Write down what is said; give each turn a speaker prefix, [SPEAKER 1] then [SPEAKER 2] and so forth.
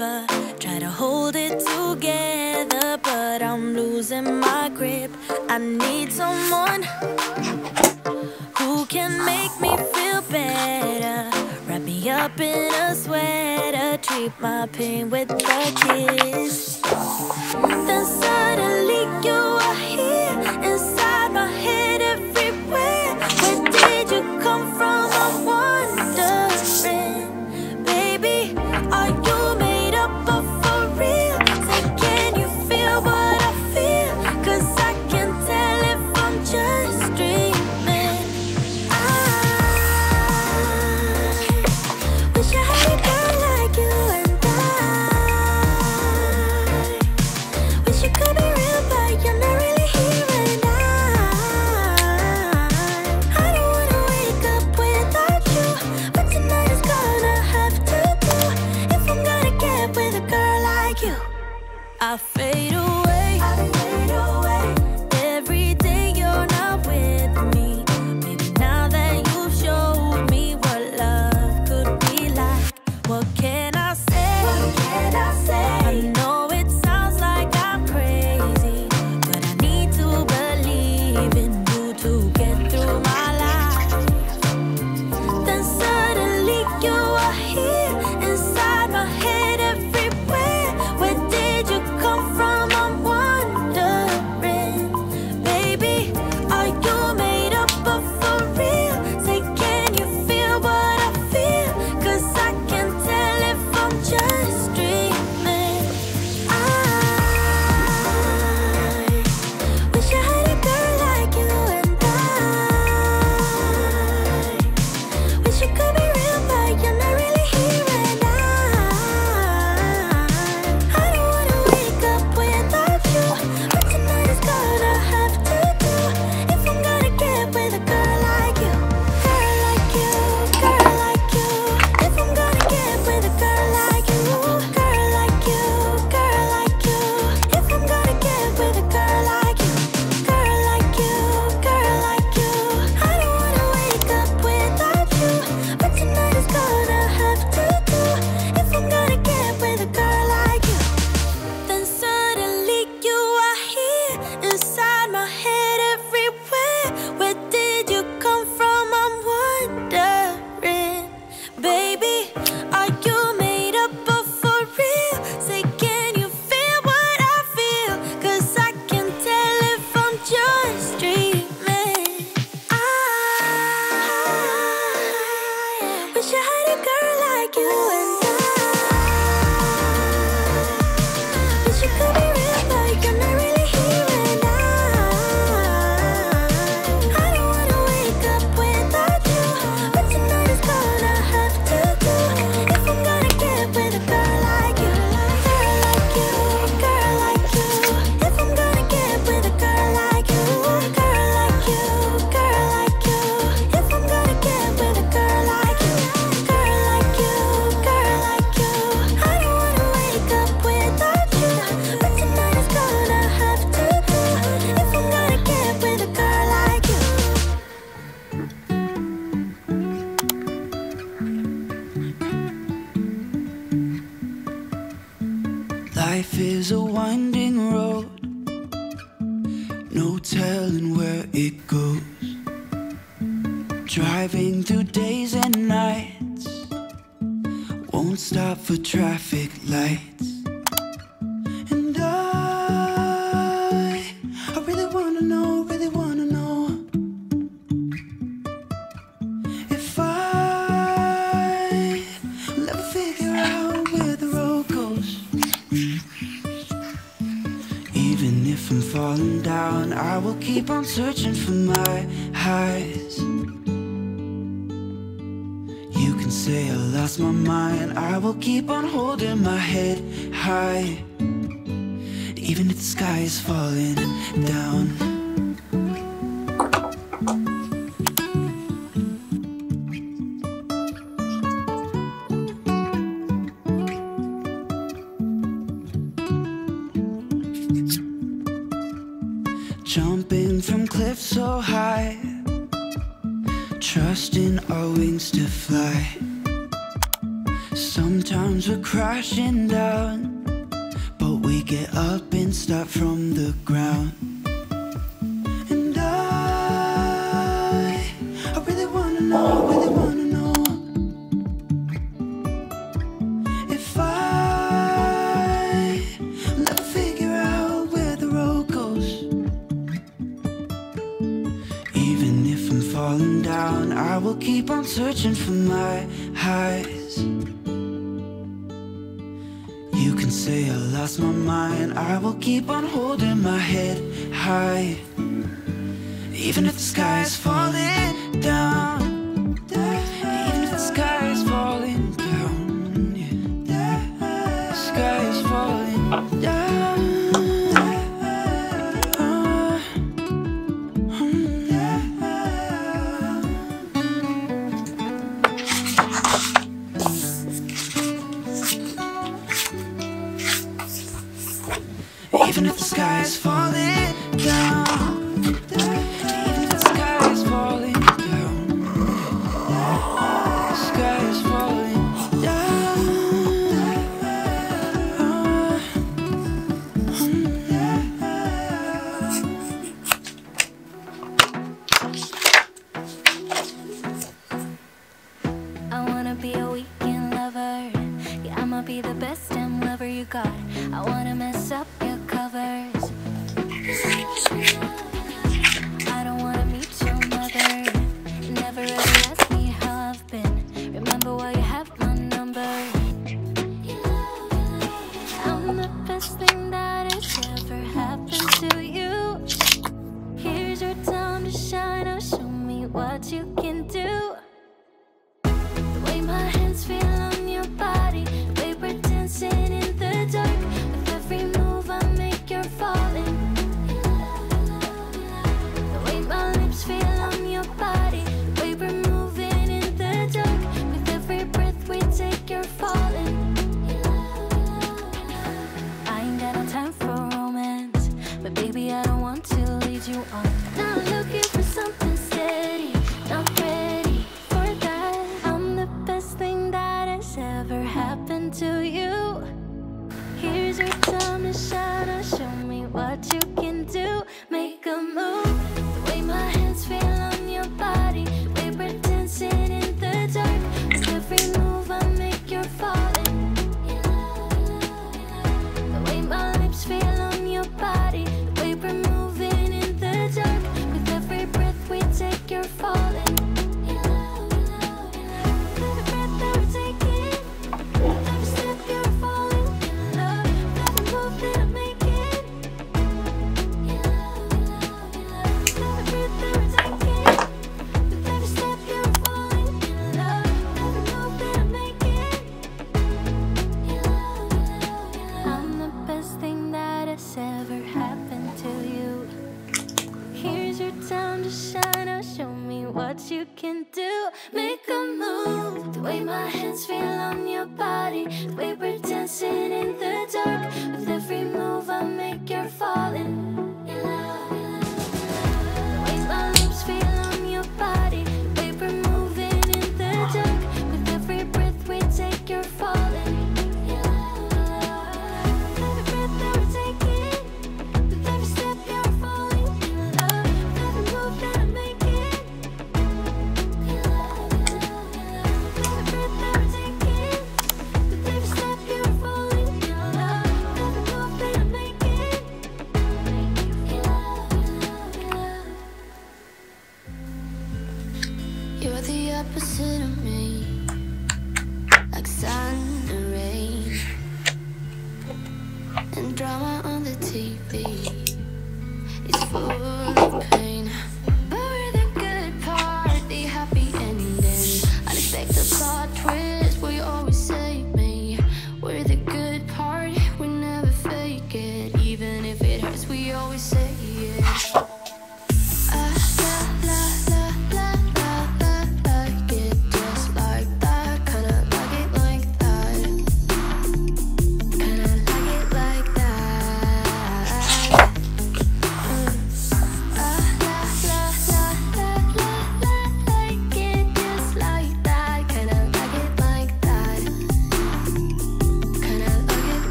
[SPEAKER 1] forever. Try to hold it together, but I'm losing my grip. I need someone who can make me feel better. Wrap me up in a sweater, treat my pain with a kiss. Then suddenly you are here, inside my head everywhere. Where did you come from? I'm wondering, baby, are you made up of for real? Say, can you feel what I feel? 'Cause I can tell if I'm just dreaming. I wish I had a girl like you, and I wish you could be real, but you're not really here. And I don't wanna wake up without you, but tonight is gonna have to do if I'm gonna get with a girl like you. I fade away. Every day you're not with me. Maybe now that you've showed me what love could be like, what can I say? I know it sounds like I'm crazy, but I need to believe in you to get through my life. Then suddenly you are here, inside my head everywhere. Where did you come from? I'm wondering, baby, are you made up of for real? Say, can you feel what I feel? 'Cause I can tell if I'm just dreaming. I wish I had a girl like you, and I wish you could be real, but you're not really here. And I don't wanna wake up without you, but tonight is gonna have to do if I'm gonna get with a girl like you. Girl like you, girl like you. If I'm gonna get with a girl like you. Girl like you, girl like you. If I'm gonna get with a girl like you. Girl like you, girl like you. I don't wanna wake up without you, but tonight is gonna have to do if I'm gonna get with a girl like you. Then suddenly you are here, inside my head everywhere. Where did you come from? I'm wondering, baby, are you made up of for real? Say, can you feel what I feel? 'Cause I can tell if I'm just dreaming. I wish I had a girl like you, and I wish you could be real, but you're not really here. And I don't wanna wake up without you, but tonight is gonna have to do if I'm gonna get with a girl like you. Girl like you, girl like you. If I'm gonna get with a girl like you. Girl like you, girl like you. If I'm gonna get with a girl like you. Girl like you, girl like you. I don't wanna wake up without you, but tonight is gonna have to do if I'm gonna get with a girl like you.
[SPEAKER 2] Life is a winding road, no telling where it goes. Driving through days and nights, won't stop for traffic lights. And I really wanna know, if I'll ever figure out where the road goes. Even if I'm falling down, I will keep on searching for my highs. You can say I lost my mind, I will keep on holding my head high, even if the sky is falling down. Jumping from cliffs so high, trusting our wings to fly. Sometimes we're crashing down, but we get up and start from the ground. And I really wanna know, really wanna know if I will ever figure out where the road goes. Even if I'm falling down, I will keep on searching for my highs. You can say I lost my mind, I will keep on holding my head high. Even if the sky is falling down, even if the sky is falling down, yeah. The sky is falling down. Even if the sky is falling down, even if the sky is falling down, the sky is falling down.
[SPEAKER 1] I wanna be a weekend lover. Yeah, I'ma be the best damn lover you got. I wanna mess up your covers. I don't wanna meet your mother. Never ever ask me how I've been. Remember why you have my number. I'm the best thing that has ever happened to you. Here's your time to shine. Now show me what you can do. The way my hands feel on your body, the way we're dancing in the dark. With every move I make, you're falling. The way my lips feel on your body, the way we're moving in the dark. With every breath we take, you're falling. I ain't got no time for romance, but baby I don't want to lead you on. Now I'm looking for something steady, not ready for that. I'm the best thing that has ever happened to you. Here's your time to shine. Now show me what you can do. Make a move. The way my hands feel on your body, the way we're dancing in the dark. With every move I make, you're falling. The way my lips feel on your body, the way we're moving in the dark. With every breath we take, you're falling. Every breath that we're taking, every step you're falling in love. Every move that I'm making, every breath that we're taking, with every step you're falling in love. Every move that I'm making, I'm the best thing that has ever happened to you. Here's your time to shine. Now show me what you can do. Make a move. The way my hands feel on your body, the way we're dancing in the dark. With every move I make, you're falling. The way my lips feel on your body, the way we're moving in the dark. With every breath we take, you're falling. Every breath that we're taking, with every step you're falling in love. With every move that I'm making, every breath that we're taking, with every step you're falling in love. With every move that I'm making, you're the opposite of me, like sun and rain, and drama on the TV.